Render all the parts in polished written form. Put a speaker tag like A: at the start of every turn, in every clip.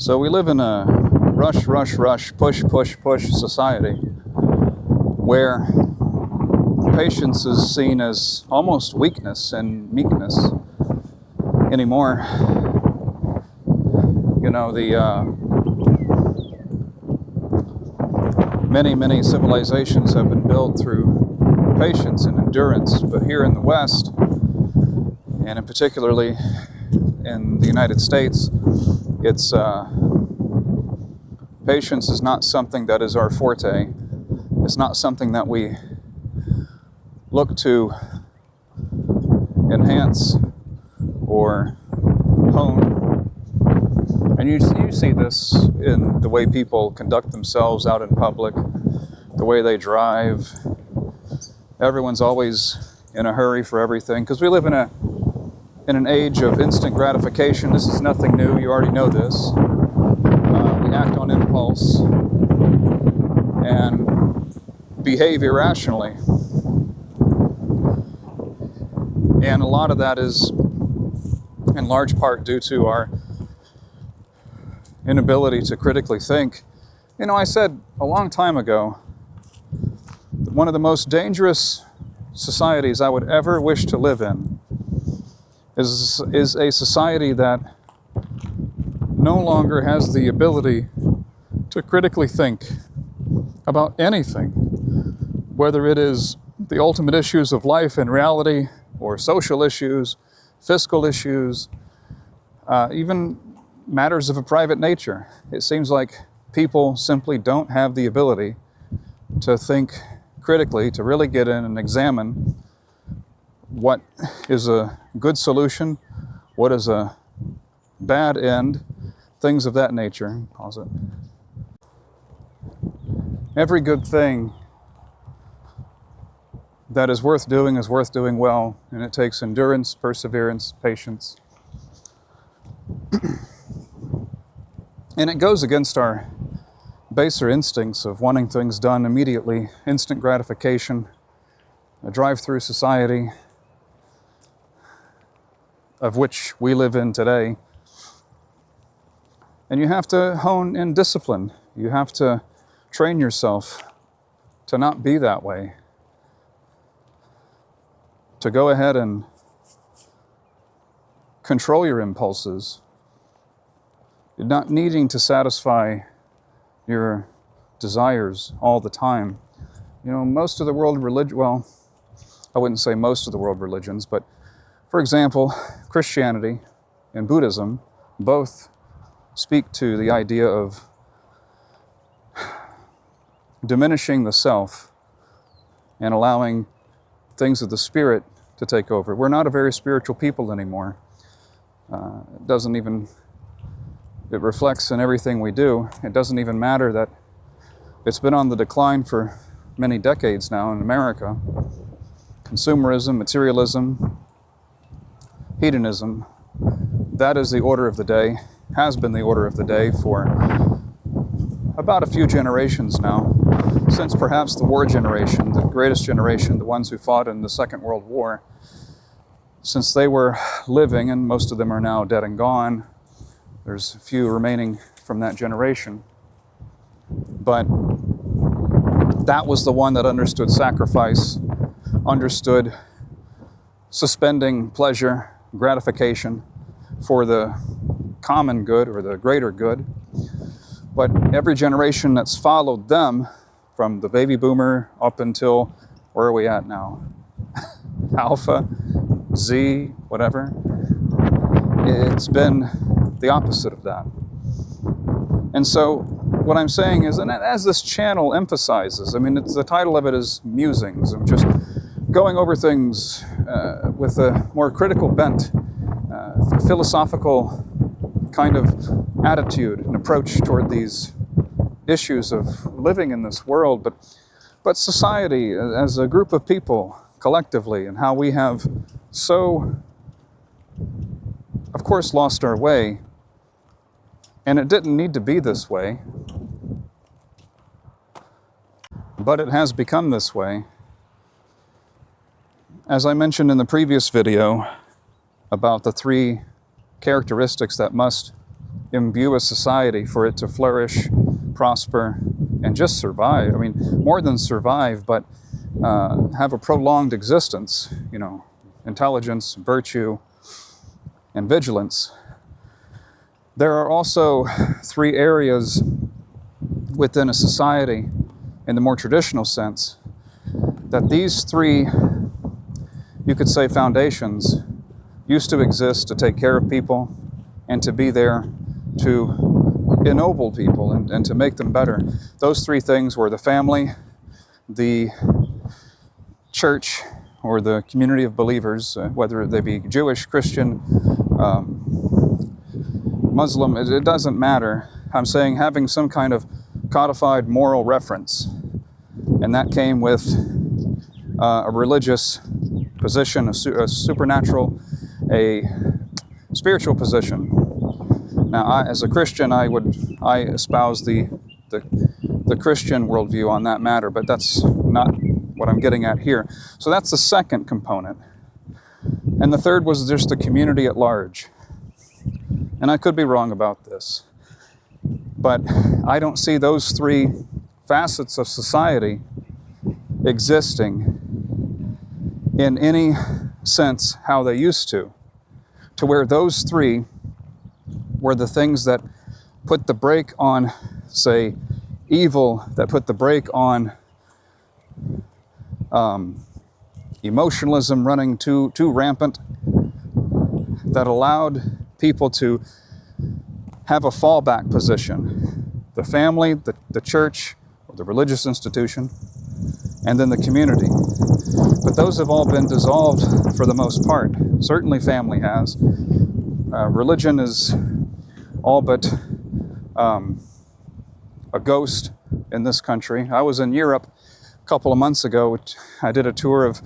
A: So we live in a rush, rush, rush, push, push, push society where patience is seen as almost weakness and meekness anymore. You know, many civilizations have been built through patience and endurance, but here in the West, and in particularly in the United States, it's patience is not something that is our forte. It's not something that we look to enhance or hone. And you see this in the way people conduct themselves out in public, the way they drive. Everyone's always in a hurry for everything, because we live in an age of instant gratification. This is nothing new. You already know this. We act on impulse and behave irrationally. And a lot of that is in large part due to our inability to critically think. You know, I said a long time ago that one of the most dangerous societies I would ever wish to live in is a society that no longer has the ability to critically think about anything, whether it is the ultimate issues of life and reality, or social issues, fiscal issues, even matters of a private nature. It seems like people simply don't have the ability to think critically, to really get in and examine what is a good solution, what is a bad end, things of that nature. Pause it. Every good thing that is worth doing well, and it takes endurance, perseverance, patience. And it goes against our baser instincts of wanting things done immediately, instant gratification, a drive-through society of which we live in today. And you have to hone in discipline. You have to train yourself to not be that way, to go ahead and control your impulses. You're not needing to satisfy your desires all the time. You know, most of the world well, I wouldn't say most of the world religions, but for example, Christianity and Buddhism both speak to the idea of diminishing the self and allowing things of the spirit to take over. We're not a very spiritual people anymore. It reflects in everything we do. It doesn't even matter that it's been on the decline for many decades now in America. Consumerism, materialism, hedonism, that is the order of the day, has been the order of the day for about a few generations now, since perhaps the war generation, the greatest generation, the ones who fought in the Second World War, since they were living, and most of them are now dead and gone. There's a few remaining from that generation. But that was the one that understood sacrifice, understood suspending pleasure, gratification for the common good or the greater good. But every generation that's followed them, from the baby boomer up until, where are we at now? Alpha, Z, whatever. It's been the opposite of that. And so what I'm saying is, and as this channel emphasizes, I mean, the title of it is Musings. I'm just going over things with a more critical bent, philosophical kind of attitude and approach toward these issues of living in this world, but society as a group of people collectively, and how we have so, of course, lost our way. And it didn't need to be this way, but it has become this way. As I mentioned in the previous video about the three characteristics that must imbue a society, for it to flourish, prosper, and just survive. I mean, more than survive, but have a prolonged existence, intelligence, virtue, and vigilance. There are also 3 areas within a society, in the more traditional sense, that these 3, you could say, foundations used to exist to take care of people and to be there to ennoble people and to make them better. Those 3 things were the family, the church, or the community of believers, whether they be Jewish, Christian, Muslim, it doesn't matter. I'm saying having some kind of codified moral reference. And that came with a religious position, a supernatural, a spiritual position. Now, as a Christian, I espouse the Christian worldview on that matter, but that's not what I'm getting at here. So that's the second component. And the third was just the community at large. And I could be wrong about this, but I don't see those 3 facets of society existing in any sense how they used to where those 3 were the things that put the brake on, say, evil, that put the brake on emotionalism running too rampant, that allowed people to have a fallback position. The family, the church, or the religious institution, and then the community. But those have all been dissolved for the most part. Certainly family has. Religion is all but a ghost in this country. I was in Europe a couple of months ago. I did a tour of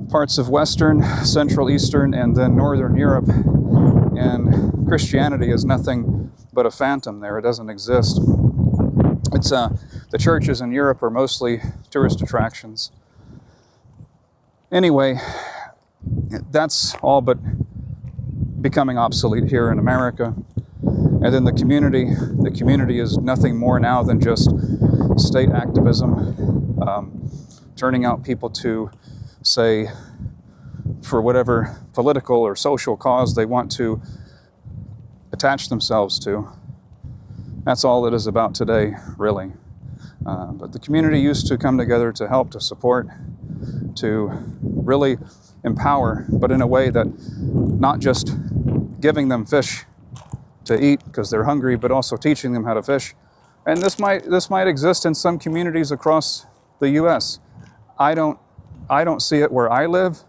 A: parts of Western, Central, Eastern, and then Northern Europe. And Christianity is nothing but a phantom there. It doesn't exist. It's the churches in Europe are mostly tourist attractions. Anyway, that's all but becoming obsolete here in America. And then the community is nothing more now than just state activism, turning out people to, say, for whatever political or social cause they want to attach themselves to. That's all it is about today, really. But the community used to come together to help, to support, to really empower, but in a way that not just giving them fish to eat because they're hungry, but also teaching them how to fish. And this might exist in some communities across the U.S. I don't see it where I live,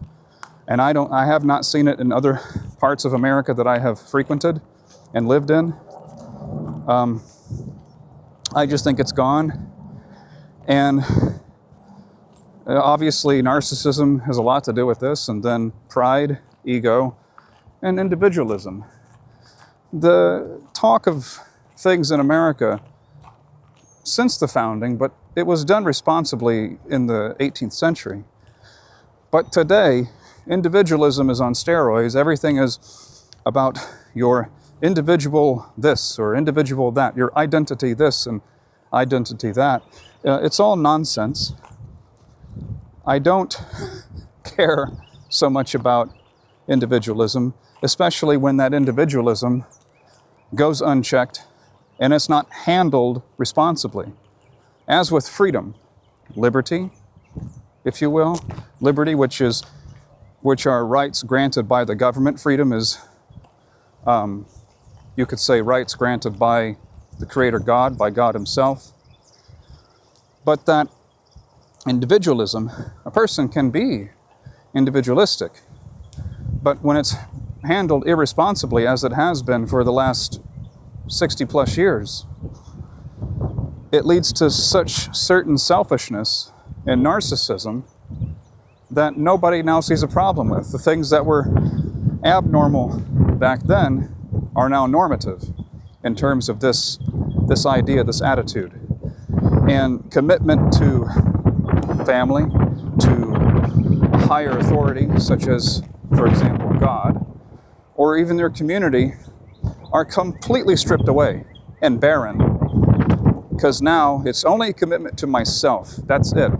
A: and I have not seen it in other parts of America that I have frequented and lived in. I just think it's gone. And obviously narcissism has a lot to do with this, and then pride, ego, and individualism. The talk of things in America since the founding, but it was done responsibly in the 18th century. But today, individualism is on steroids. Everything is about your individual this or individual that, your identity this and identity that. It's all nonsense. I don't care so much about individualism, especially when that individualism goes unchecked and it's not handled responsibly. As with freedom, liberty, if you will, liberty, which are rights granted by the government. Freedom is, you could say, rights granted by the Creator God, by God Himself. But that individualism, a person can be individualistic, but when it's handled irresponsibly, as it has been for the last 60 plus years, it leads to such certain selfishness and narcissism that nobody now sees a problem with. The things that were abnormal back then are now normative in terms of this idea, this attitude. And commitment to family, to a higher authority, such as, for example, God, or even their community, are completely stripped away and barren, because now it's only a commitment to myself. That's it.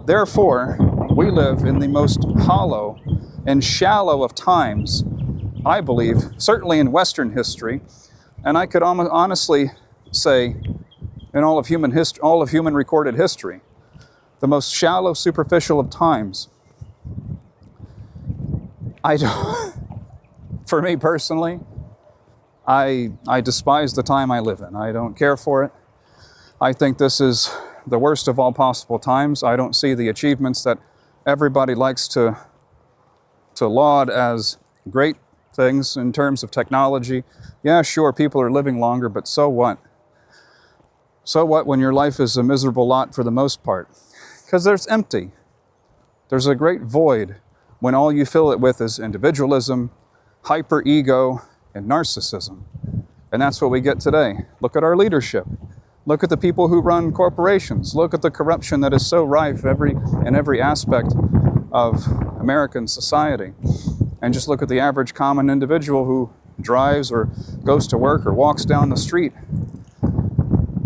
A: Therefore, we live in the most hollow and shallow of times, I believe, certainly in Western history, and I could honestly say in all of human history, all of human recorded history, the most shallow, superficial of times. I don't, for me personally, I despise the time I live in. I don't care for it. I think this is the worst of all possible times. I don't see the achievements that everybody likes to laud as great things in terms of technology. Yeah, sure, people are living longer, but so what? So what when your life is a miserable lot for the most part? Because there's empty. There's a great void when all you fill it with is individualism, hyper-ego, and narcissism. And that's what we get today. Look at our leadership. Look at the people who run corporations. Look at the corruption that is so rife in every aspect of American society. And just look at the average common individual who drives or goes to work or walks down the street.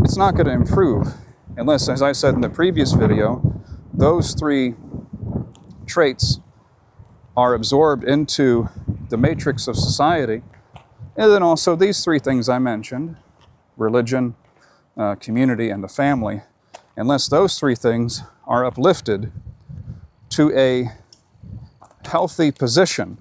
A: It's not going to improve unless, as I said in the previous video, those three traits are absorbed into the matrix of society. And then also these three things I mentioned, religion, community, and the family, unless those three things are uplifted to a healthy position